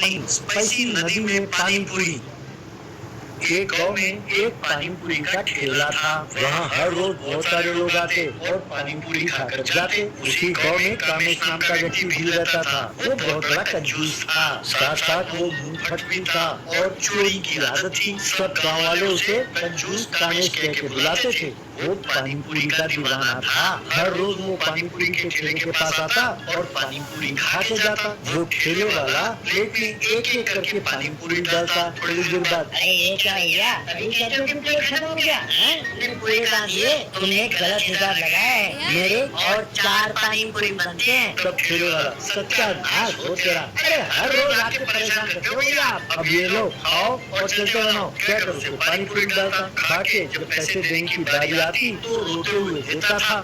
नहीं, स्पाइसी नदी में पानी पूरी। एक गांव में एक पानी पूरी का ठेला था। वहाँ हर रोज बहुत सारे लोग आते और पानी पूरी खाकर जाते। उसी गांव में कामेश नाम का व्यक्ति भी रहता था। वो बहुत बड़ा कंजूस था, साथ साथ वो मुंहफट भी था और चोरी की आदत थी। सब गांव वाले उसे कंजूस कामेश कह के बुलाते थे। वो पानी पूरी का दीवाना था। हर रोज वो पानी पूरी के ठेले के पास आता और पानी पूरी खा के जाता। वो ठेले वाला प्लेट में एक एक करके पानी पूरी डालता। थोड़ी देर बाद, ये क्या हो गया? अभी कहते हो कि प्लेट खत्म हो गया? तुमने पूरी कहाँ दिए? तुमने गलत हिसाब लगाया है। मेरे और 4 पानी पूरी बनते हैं। तब ठेले वाला, सच्चा नाश हो तेरा। अरे हर रोज आके परेशान करते हो भैया आप। अब ये लो खाओ और चलते बनाओ। क्या कर उसको पानी पूरी डालता। खा के जब पैसे देने की बारी आती तो रोते हुए देता था।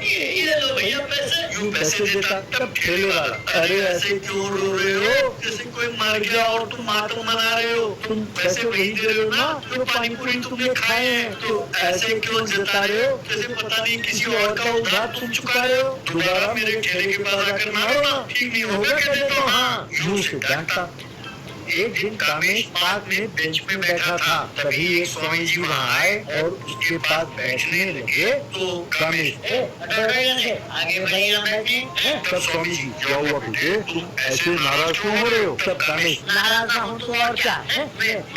ये लो भैया पैसे। यूं पैसे देता। तब ठेले वाला, अरे ऐसे क्यों रो रहे हो? जैसे कोई मर गया और तुम मातम मना रहे हो। तुम पैसे वही दे रहे हो ना जो पानी पूरी तुमने खाए हैं। तो ऐसे क्यों जता रहे हो जैसे पता नहीं किसी और का उधार तुम चुका रहे हो। दोबारा मेरे ठेले के पास आकर मारो ना, ठीक नहीं होगा कहते तो हाँ। यूं से डांटता। एक दिन कामेश पार्क में बेंच में बैठा था। तभी एक स्वामी जी वहाँ आए और उसके पास बैठने लगे। तो कामेश, आगे बढ़ेगा बैठे। तब स्वामी जी, क्या हुआ बेटे? तुम ऐसे नाराज क्यों हो रहे हो? तब कामेश, नाराज ना हूँ तो और क्या?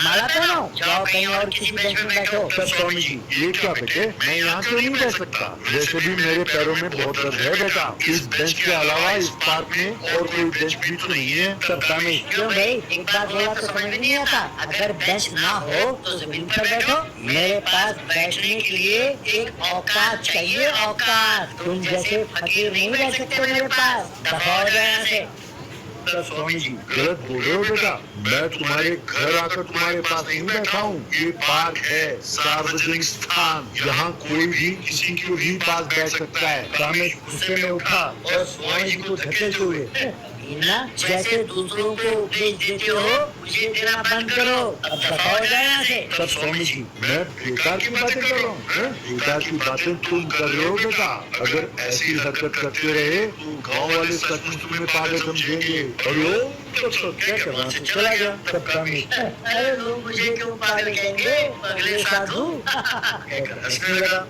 माला पहनाओ, जाओ कहीं और किसी बेंच में बैठो। तब स्वामी जी, ये क्या बेटे? मैं यहाँ क्यों नहीं बैठ सकता? वैसे भी मेरे पैरों में बहुत दर्द है बेटा। इस बेंच के अलावा इस पार्क में और कोई बेंच भी तो नहीं है। तब कामेश, क्यों भाई? बोला तो समझ में नहीं आता। अगर बेंच ना हो तो जमीन पर बैठो। मेरे पास बैठने के लिए एक औकात चाहिए, औकात। तुम जैसे फकीर नहीं रह सकते मेरे पास। दफा हो जाए यहाँ से। स्वामी जी, गलत बोल रहे हो बेटा। मैं तुम्हारे घर आकर तुम्हारे पास नहीं बैठा हूँ। ये पार्क है, सार्वजनिक स्थान। यहाँ कोई भी किसी के भी पास बैठ सकता है। कामेश गुस्से में उठा और स्वामी जी को धकेलते हुए, ना जैसे दूसरों को उपदेश देते हो मुझे देना बंद करो। अब दफा हो जाए यहाँ से। तब स्वामी जी, मैं बेकार की बातें कर रहा हूँ। बेकार की बातें तुम कर रहे हो बेटा। अगर ऐसी हरकत करते रहे तो गाँव वाले सचमुच तुम्हें पागल समझेंगे और लोग तो क्या करना से चला गया। तब कामेश, अरे लोग मुझे क्यों पागल कहेंगे? पगले साधु। हंसने लगा।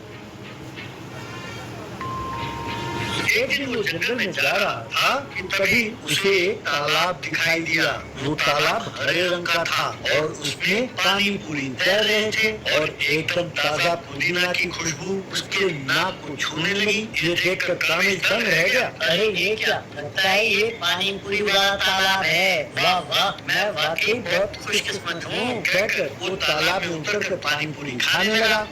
एक दिन वो जंगल में जा रहा था कि तभी उसे एक तालाब दिखाई दिया। वो तालाब हरे रंग का था और उसमें पानी पूरी तैर रहे थे और एकदम ताजा पुदीना की खुशबू उसके नाक को छूने लगी। ये देखकर कामेश दंग रह गया। अरे ये क्या? लगता है ये पानी पूरी वाला तालाब है। वाह वाह, मैं वाकई बहुत खुशकिस्मत हूँ। कहकर वो तालाब में उतरकर पानी पूरी खाने लगा।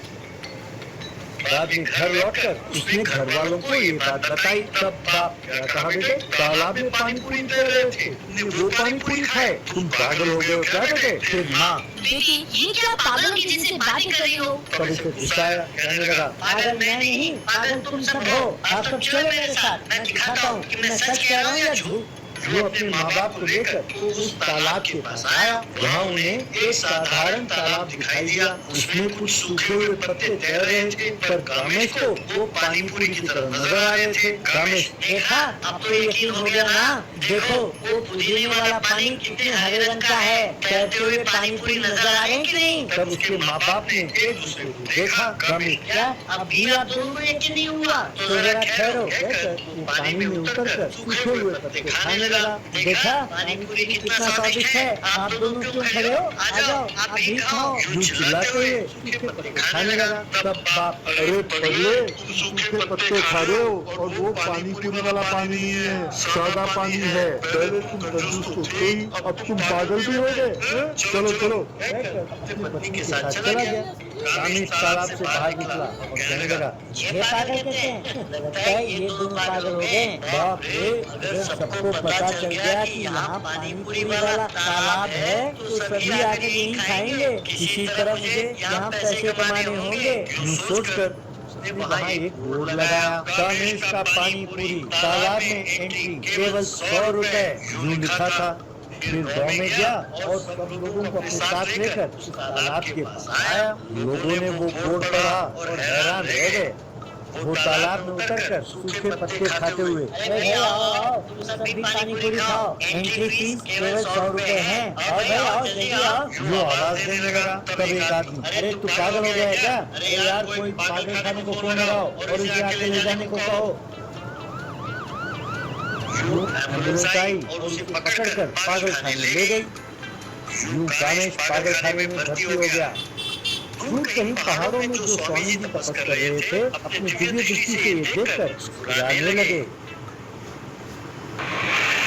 बाद में घर लौटकर उसने घर वालों को ये बात बताई। तब बाप क्या कहा बेटे? तालाब में पानी पूरी तैर रहे थे, तुमने वो पानी पूरी खाए? तुम पागल हो गए हो क्या बेटे? फिर माँ, बेटी ये क्या पागल की जैसे बातें कर रही हो? तब उसे गुस्सा आया। कहने लगा, पागल मैं नहीं, पागल तुम सब हो। आप सब चलो मेरे साथ, मैं दिखाता हूँ कि मैं सच कह रहा हूँ या झूठ। वो अपने माँ बाप को लेकर उस तालाब के पास आया। वहाँ उन्हें एक साधारण तालाब दिखाई दिया। उसमें कुछ सूखे हुए पत्ते तैर रहे थे, पर कामेश को वो पानी पूरी की तरह नजर आ रहे थे। कामेश, देखा, अब तो यकीन हो गया ना? देखो वो पुदीने वाला पानी कितने हरे रंग का है। तैरते हुए पानी पूरी नजर आ रहे हैं कि नहीं? तब उसके माँ बाप ने एक दूसरे को देखा। कामेश, क्या अब भी आप दोनों को यकीन नहीं हुआ? तो जरा ठहरो। कहकर वो पानी में उतरकर सूखे हुए पत्ते खाने लगा। देखा पानी पूरी कितना स्वादिष्ट है। आप दोनों क्यों खड़े हो? आ जाओ, आप भी खाओ। यूं चिल्लाते हुए सूखे पत्ते खाने लगा। तब बाप, अरे पगले, सूखे पत्ते खा रहे हो और वो पानी पूरी वाला पानी नहीं है, सादा पानी है। पहले तुम कंजूस तो थे ही, अब तुम पागल भी हो गए। चलो चलो, अपनी पत्नी के साथ चला गया। कामेश तालाब से बाहर निकला और कहने लगा, ये पागल कैसे हैं? लगता है ये दोनों पागल हो गए। बाप रे, अगर सबको पता चल गया कि यहाँ पानी पूरी वाला तालाब है तो सभी आके यहीं खाएंगे। किसी तरह मुझे यहाँ पैसे कमाने होंगे। यूं सोचकर उसने वहाँ एक बोर्ड लगाया, कामेश का पानी पूरी, तालाब में एंट्री केवल 100 रुपए, यूं लिखा था। फिर गाँव में गया और सब लोगों को अपने साथ लेकर उस तालाब के पास आया। लोगों ने वो बोर्ड पढ़ा और हैरान रह गए। वो तालाब में उतरकर सूखे पत्ते खाते हुए, अरे भाई आओ आओ, तुम सब भी पानी पूरी खाओ, एंट्री फीस केवल 100 रुपए है। आओ भाई आओ, जल्दी आओ। यूं आवाज देने लगा। तब एक आदमी, अरे तू पागल हो गया है क्या? अरे यार कोई पागल खाने को फोन लगाओ और इसे आके ले जाने को कहो। यूं एम्बुलेंस आई और उसे पकड़कर पागल खाने ले गई। यूं कामेश पागल खाने में भर्ती हो गया। दूर कहीं पहाड़ों में जो स्वामी जी तपस्या कर रहे थे, अपनी दिव्य दृष्टि से ये देखकर मुस्कुराने लगे।